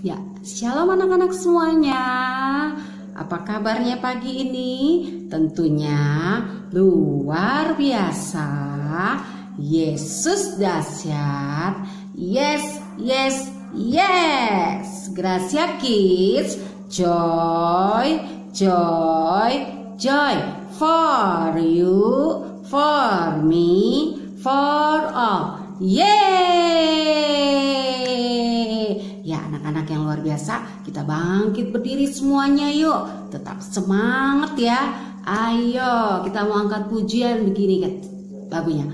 Ya, shalom anak-anak semuanya. Apa kabarnya pagi ini? Tentunya luar biasa. Yesus dahsyat. Yes, yes, yes. Gracia Kids. Joy, joy, joy. For you, for me, for all. Yeay! Ya anak-anak yang luar biasa, kita bangkit berdiri semuanya yuk. Tetap semangat ya. Ayo kita mau angkat pujian begini kan lagunya.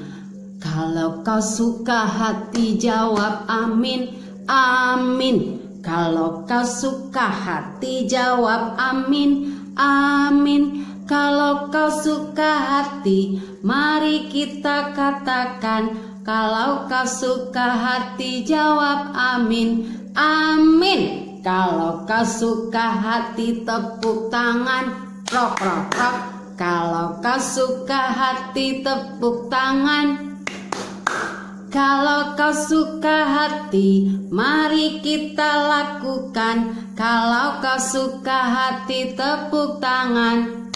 Kalau kau suka hati jawab amin, amin. Kalau kau suka hati jawab amin, amin. Kalau kau suka hati mari kita katakan. Kalau kau suka hati jawab amin, amin. Kalau kau suka hati tepuk tangan, rock, rock, rock. Kalau kau suka hati tepuk tangan. Kalau kau suka hati mari kita lakukan. Kalau kau suka hati tepuk tangan.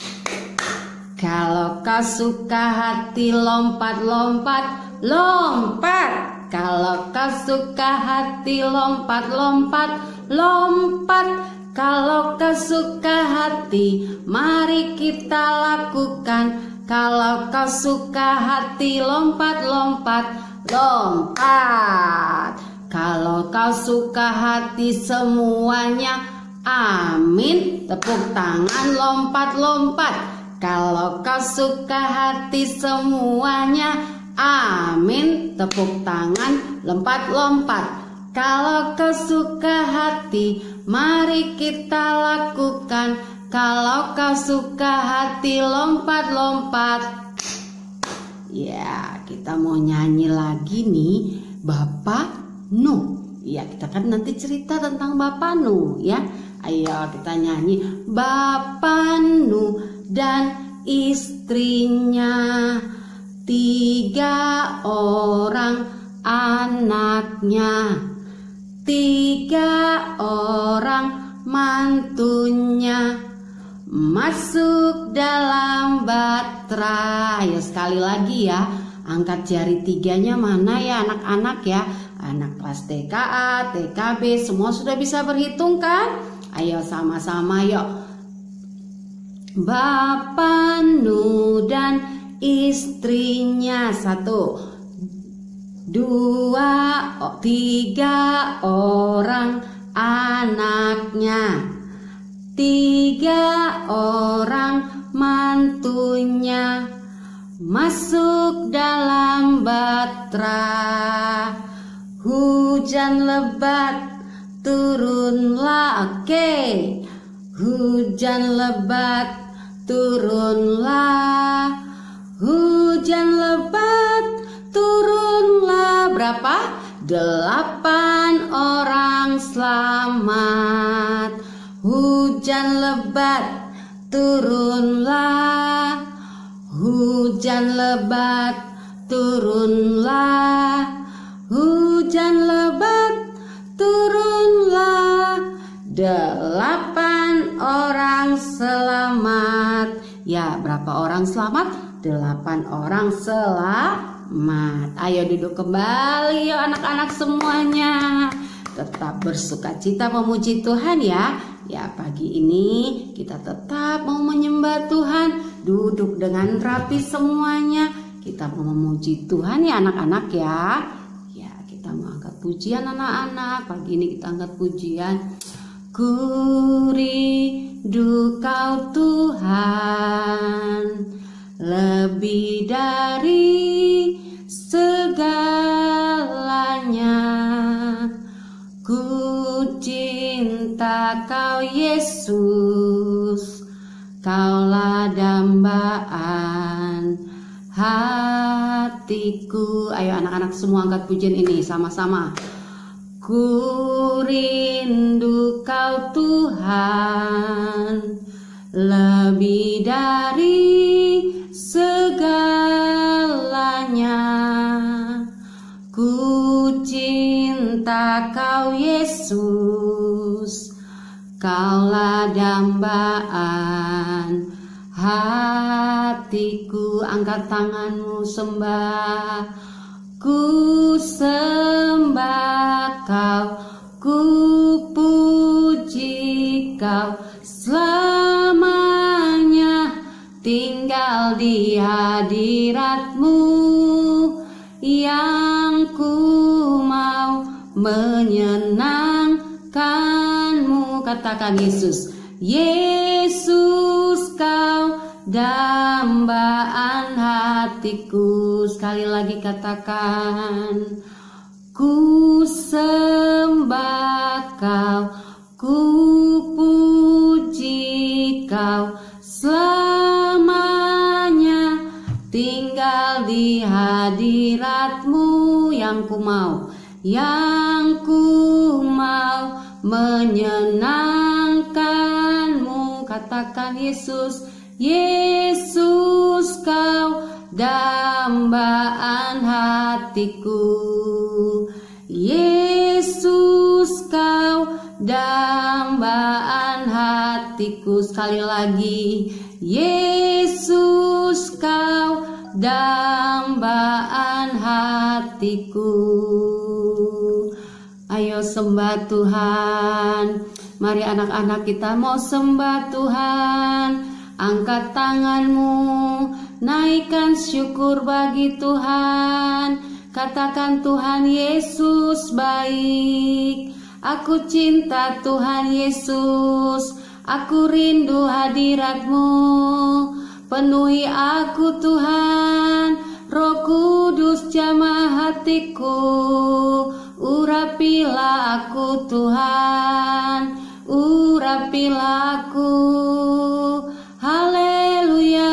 Kalau kau suka hati lompat-lompat, lompat. Kalau kau suka hati lompat-lompat, lompat. Kalau kau suka hati mari kita lakukan. Kalau kau suka hati lompat-lompat, lompat. Kalau kau suka hati semuanya, amin. Tepuk tangan lompat-lompat. Kalau kau suka hati semuanya, amin. Tepuk tangan lompat-lompat. Kalau kau suka hati mari kita lakukan. Kalau kau suka hati lompat-lompat. Ya, kita mau nyanyi lagi nih Bapak Nuh. Ya, kita kan nanti cerita tentang Bapak Nuh ya. Ayo kita nyanyi. Bapak Nuh dan istrinya, 3 orang anaknya, 3 orang mantunya, masuk dalam batra. Ayo sekali lagi ya, angkat jari 3-nya mana ya anak-anak ya. Anak kelas TKA, TKB semua sudah bisa berhitung kan? Ayo sama-sama yuk. Bapak Nuh dan istrinya, 1, 2, 3 orang anaknya, 3 orang mantunya, masuk dalam batra. Hujan lebat turunlah, oke. Hujan lebat turunlah, hujan lebat turunlah. Berapa? 8 orang selamat. Hujan lebat turunlah, hujan lebat turunlah, hujan lebat turunlah. 8 orang selamat. Ya, berapa orang selamat? 8 orang selamat. Ayo duduk kembali ya anak-anak semuanya. Tetap bersukacita memuji Tuhan ya. Ya, pagi ini kita tetap mau menyembah Tuhan. Duduk dengan rapi semuanya. Kita mau memuji Tuhan ya anak-anak ya. Ya, kita mau angkat pujian anak-anak. Pagi ini kita angkat pujian. Ku rindu Kau Tuhan, lebih dari segalanya. Ku cinta Kau Yesus, Kaulah dambaan hatiku. Ayo anak-anak semua angkat pujian ini sama-sama. Ku rindu Kau Tuhan, lebih dari segalanya. Ku cinta cinta Kau Yesus, Kaulah dambaan hatiku. Angkat tanganmu sembah. Ku sembah Kau, ku puji Kau, selamanya tinggal di hadirat-Mu. Yang ku mau menyenangkan-Mu. Katakan Yesus. Yesus, Kau dambaan hatiku. Sekali lagi katakan. Ku sembah Kau, ku puji Kau, selamanya tinggal di hadirat-Mu. Yang ku mau, yang ku mau menyenangkan-Mu. Katakan Yesus. Yesus, Kau dambaan hatiku. Yesus, Kau dambaan hatiku. Sekali lagi. Yesus, Kau dambaan hatiku. Ayo sembah Tuhan. Mari anak-anak kita mau sembah Tuhan. Angkat tanganmu, naikkan syukur bagi Tuhan. Katakan Tuhan Yesus baik. Aku cinta Tuhan Yesus. Aku rindu hadirat-Mu. Penuhi aku Tuhan. Roh Kudus jamah hatiku. Urapilah aku Tuhan. Urapilah aku. Haleluya.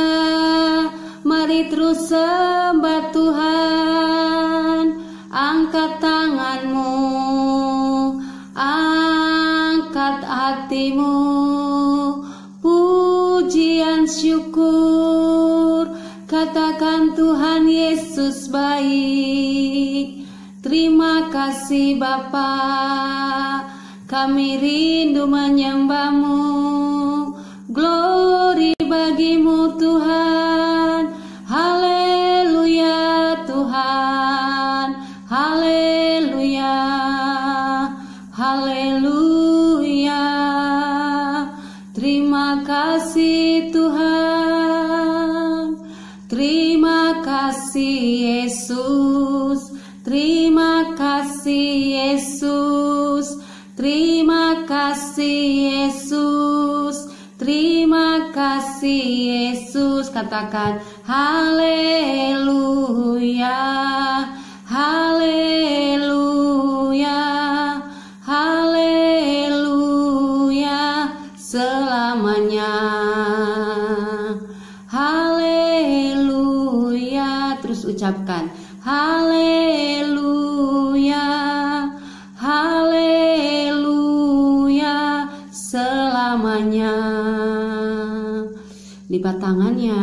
Mari terus sembah Tuhan. Angkat tanganmu, angkat hatimu. Pujian syukur. Katakan Tuhan Yesus baik. Terima kasih Bapa. Kami rindu menyembah-Mu. Glory bagi-Mu Tuhan. Haleluya Tuhan. Haleluya. Haleluya. Terima kasih Tuhan. Terima kasih Yesus. Terima kasih Yesus. Terima kasih Yesus. Terima kasih Yesus. Katakan haleluya. Haleluya. Haleluya. Selamanya. Haleluya. Terus ucapkan haleluya. Haleluya. Selamanya. Lipat tangannya,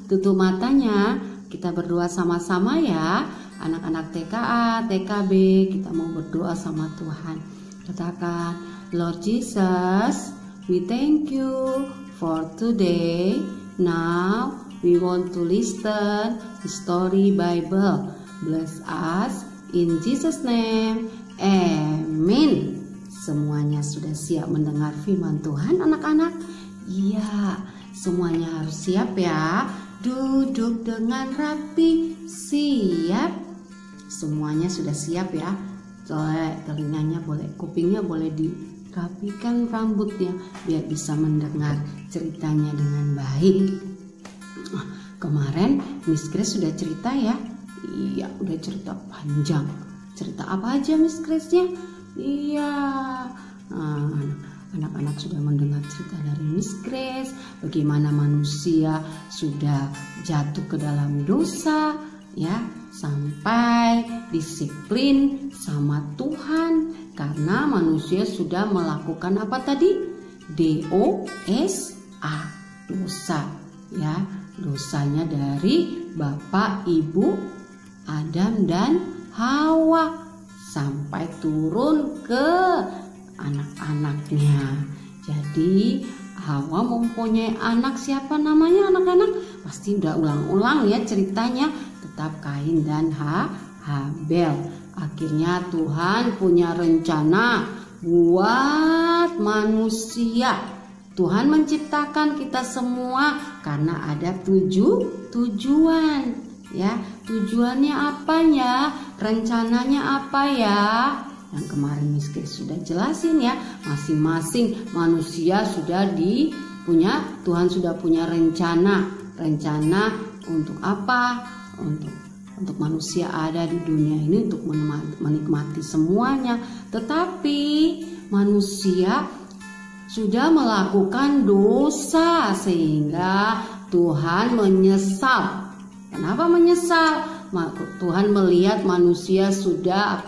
tutup matanya. Kita berdoa sama-sama ya. Anak-anak TKA, TKB, kita mau berdoa sama Tuhan. Katakan, Lord Jesus, we thank you for today. Now we want to listen the story Bible. Bless us in Jesus name. Amen. Semuanya sudah siap mendengar firman Tuhan anak-anak? Iya, semuanya harus siap ya. Duduk dengan rapi, siap. Semuanya sudah siap ya. Telinganya boleh, kupingnya boleh dirapikan, rambutnya biar bisa mendengar ceritanya dengan baik. Kemarin Miss Grace sudah cerita ya. Iya, udah cerita panjang. Cerita apa aja Miss Grace-nya? Iya, anak-anak sudah mendengar cerita dari Miss Grace, bagaimana manusia sudah jatuh ke dalam dosa, ya, sampai disiplin sama Tuhan karena manusia sudah melakukan apa tadi? DOSA, dosa, ya, dosanya dari Bapak Ibu Adam dan Hawa. sampai turun ke anak-anaknya. Jadi Hawa mempunyai anak, siapa namanya anak-anak? Pasti udah ulang-ulang ya ceritanya, tetap Kain dan Habel. Akhirnya Tuhan punya rencana buat manusia. Tuhan menciptakan kita semua karena ada tujuan ya. Tujuannya apa ya? Rencananya apa ya? Yang kemarin Miss Grace sudah jelasin ya, masing-masing manusia sudah Tuhan sudah punya rencana untuk apa? Untuk manusia ada di dunia ini untuk menikmati semuanya. Tetapi manusia sudah melakukan dosa sehingga Tuhan menyesal. Kenapa menyesal? Tuhan melihat manusia sudah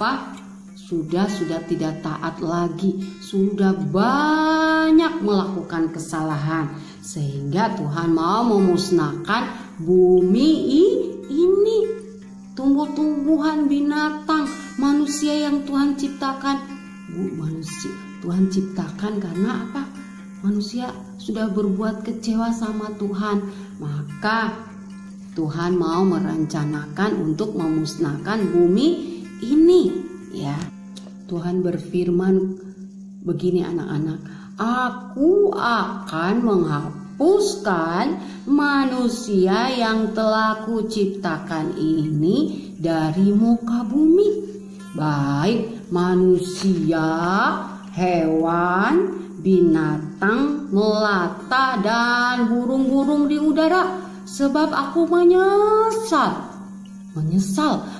sudah tidak taat lagi, sudah banyak melakukan kesalahan, sehingga Tuhan mau memusnahkan bumi ini, tumbuh-tumbuhan, binatang, manusia yang Tuhan ciptakan. Tuhan ciptakan karena apa? Manusia sudah berbuat kecewa sama Tuhan, maka Tuhan mau merencanakan untuk memusnahkan bumi ini ya. Tuhan berfirman begini anak-anak, Aku akan menghapuskan manusia yang telah kuciptakan ini dari muka bumi, baik manusia, hewan, binatang, melata, dan burung-burung di udara, sebab aku menyesal.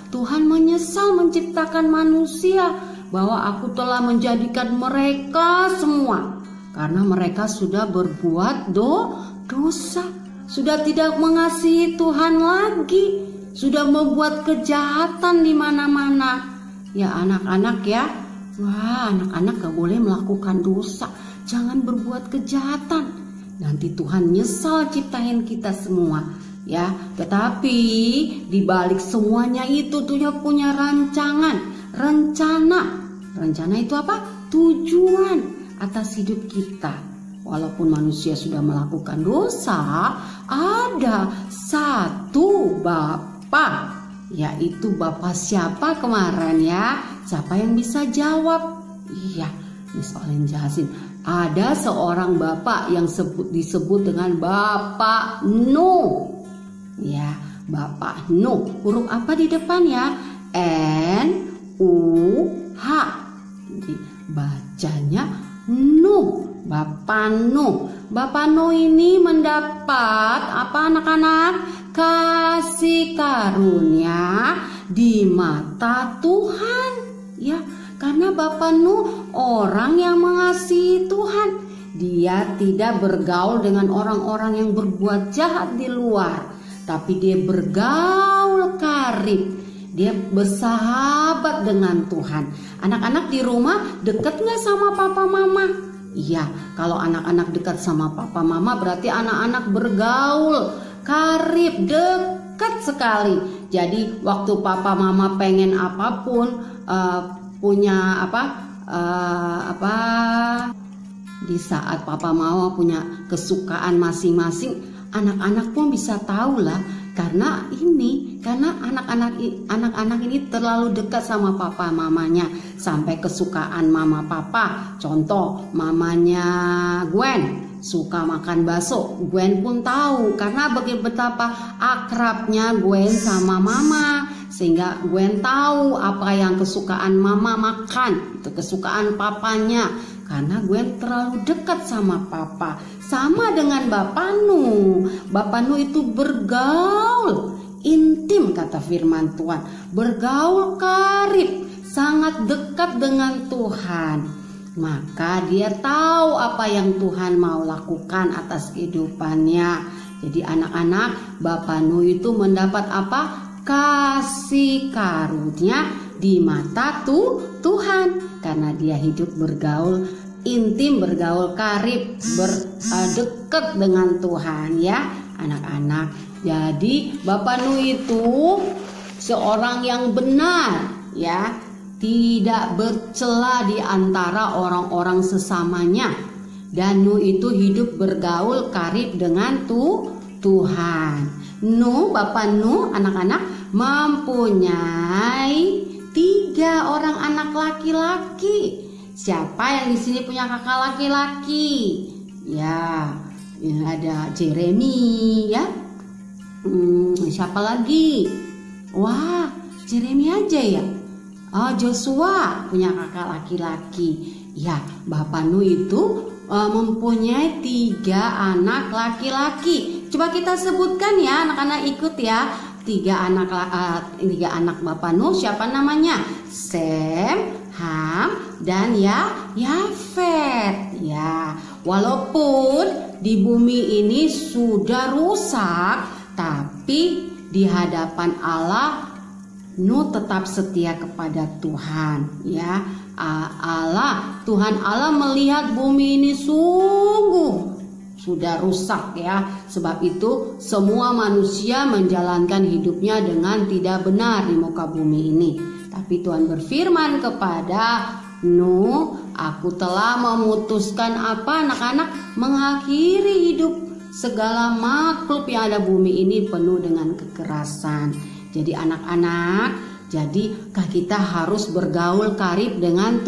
Tuhan menyesal menciptakan manusia, bahwa aku telah menjadikan mereka semua karena mereka sudah berbuat dosa, sudah tidak mengasihi Tuhan lagi, sudah membuat kejahatan di mana-mana. Ya anak-anak ya, anak-anak gak boleh melakukan dosa, jangan berbuat kejahatan. Nanti Tuhan nyesal ciptain kita semua ya. Tetapi di balik semuanya itu Tuhan punya rencana itu apa? Tujuan atas hidup kita. Walaupun manusia sudah melakukan dosa, ada satu Bapa, yaitu Bapa siapa kemarin ya? Siapa yang bisa jawab? Iya, Miss Olin jelasin. Ada seorang Bapa yang disebut dengan Bapa Nuh. Ya, Bapa Nuh. Huruf apa di depan ya? N-U-H. Jadi bacanya Nuh. Bapa Nuh. Bapa Nuh ini mendapat apa anak-anak? Kasih karunia di mata Tuhan. Ya, karena Bapa Nuh orang yang mengasihi Tuhan. Dia tidak bergaul dengan orang-orang yang berbuat jahat di luar, tapi dia bergaul karib. Dia bersahabat dengan Tuhan. Anak-anak di rumah dekat nggak sama papa mama? Iya, kalau anak-anak dekat sama papa mama berarti anak-anak bergaul karib, dekat sekali. Jadi waktu papa mama pengen apapun, punya di saat papa mama punya kesukaan masing-masing, anak-anak pun bisa tahu lah. Karena anak-anak ini terlalu dekat sama papa mamanya, sampai kesukaan mama papa. Contoh, mamanya Gwen suka makan bakso, Gwen pun tahu karena betapa akrabnya Gwen sama mama, sehingga Gwen tahu apa yang kesukaan mama makan, itu kesukaan papanya, karena Gwen terlalu dekat sama papa. Sama dengan Bapa Nuh. Bapa Nuh itu bergaul intim, kata firman Tuhan, bergaul karib, sangat dekat dengan Tuhan. Maka dia tahu apa yang Tuhan mau lakukan atas kehidupannya. Jadi anak-anak, Bapa Nuh itu mendapat apa? Kasih karunia di mata Tuhan, karena dia hidup bergaul intim, bergaul karib, dekat dengan Tuhan ya anak-anak. Jadi Bapa Nuh itu seorang yang benar ya, tidak bercela di antara orang-orang sesamanya. Dan Nuh itu hidup bergaul karib dengan Tuhan. Nuh, Bapak Nuh, anak-anak mempunyai 3 orang anak laki-laki. Siapa yang di sini punya kakak laki-laki? Ya, ada Jeremy ya. Siapa lagi? Wah, Jeremy aja ya. Oh, Joshua punya kakak laki-laki. Ya, Bapak Nuh itu mempunyai 3 anak laki-laki. Coba kita sebutkan ya, anak-anak ikut ya. 3 anak Bapak Nuh, siapa namanya? Sem, Ham, dan Yafet. Ya, walaupun di bumi ini sudah rusak, tapi di hadapan Allah Nuh tetap setia kepada Tuhan. Ya, Tuhan Allah melihat bumi ini sungguh sudah rusak ya. Sebab itu semua manusia menjalankan hidupnya dengan tidak benar di muka bumi ini. Tapi Tuhan berfirman kepada Nuh, aku telah memutuskan apa anak-anak? Mengakhiri hidup segala makhluk yang ada bumi ini penuh dengan kekerasan. Jadi anak-anak, jadikah kita harus bergaul karib dengan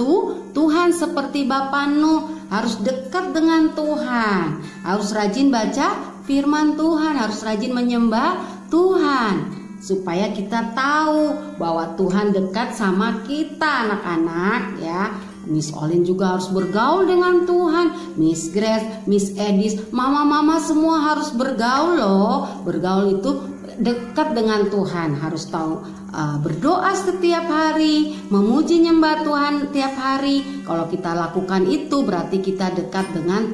Tuhan seperti Bapak Nuh? Harus dekat dengan Tuhan, harus rajin baca firman Tuhan, harus rajin menyembah Tuhan, supaya kita tahu bahwa Tuhan dekat sama kita anak-anak ya. Miss Olin juga harus bergaul dengan Tuhan, Miss Grace, Miss Edis, mama-mama semua harus bergaul loh. Bergaul itu dekat dengan Tuhan, harus tahu berdoa setiap hari, memuji nyembah Tuhan tiap hari. Kalau kita lakukan itu berarti kita dekat dengan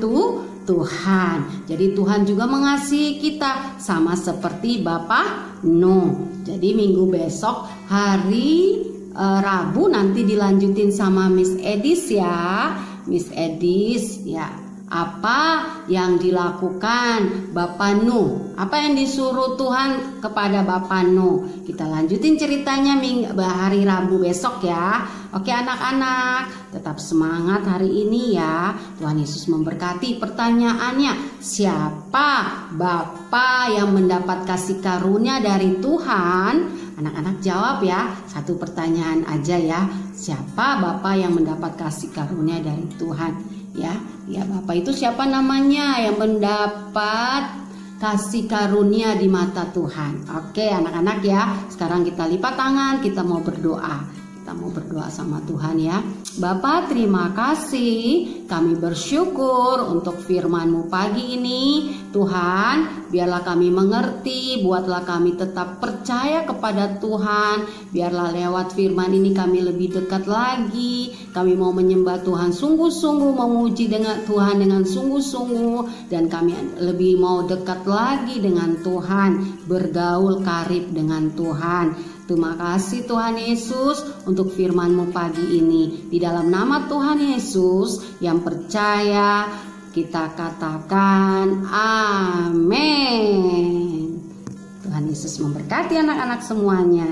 Tuhan. Jadi Tuhan juga mengasihi kita sama seperti Bapak Nuh. Jadi minggu besok hari Rabu nanti dilanjutin sama Miss Edis ya. Miss Edis ya. Apa yang dilakukan Bapak Nuh? Apa yang disuruh Tuhan kepada Bapak Nuh? Kita lanjutin ceritanya hari Rabu besok ya. Oke anak-anak, tetap semangat hari ini ya. Tuhan Yesus memberkati. Pertanyaannya, siapa Bapak yang mendapat kasih karunia dari Tuhan? Anak-anak jawab ya. Satu pertanyaan aja ya. Siapa Bapak yang mendapat kasih karunia dari Tuhan? Ya, Bapak itu siapa namanya yang mendapat kasih karunia di mata Tuhan? Oke anak-anak ya, sekarang kita lipat tangan, kita mau berdoa. Kita mau berdoa sama Tuhan ya. Bapa, terima kasih. Kami bersyukur untuk firman-Mu pagi ini. Tuhan, biarlah kami mengerti, buatlah kami tetap percaya kepada Tuhan. Biarlah lewat firman ini kami lebih dekat lagi. Kami mau menyembah Tuhan sungguh-sungguh, memuji dengan Tuhan dengan sungguh-sungguh, dan kami lebih mau dekat lagi dengan Tuhan, bergaul karib dengan Tuhan. Terima kasih Tuhan Yesus untuk firman-Mu pagi ini. Di dalam nama Tuhan Yesus yang percaya kita katakan amin. Tuhan Yesus memberkati anak-anak semuanya.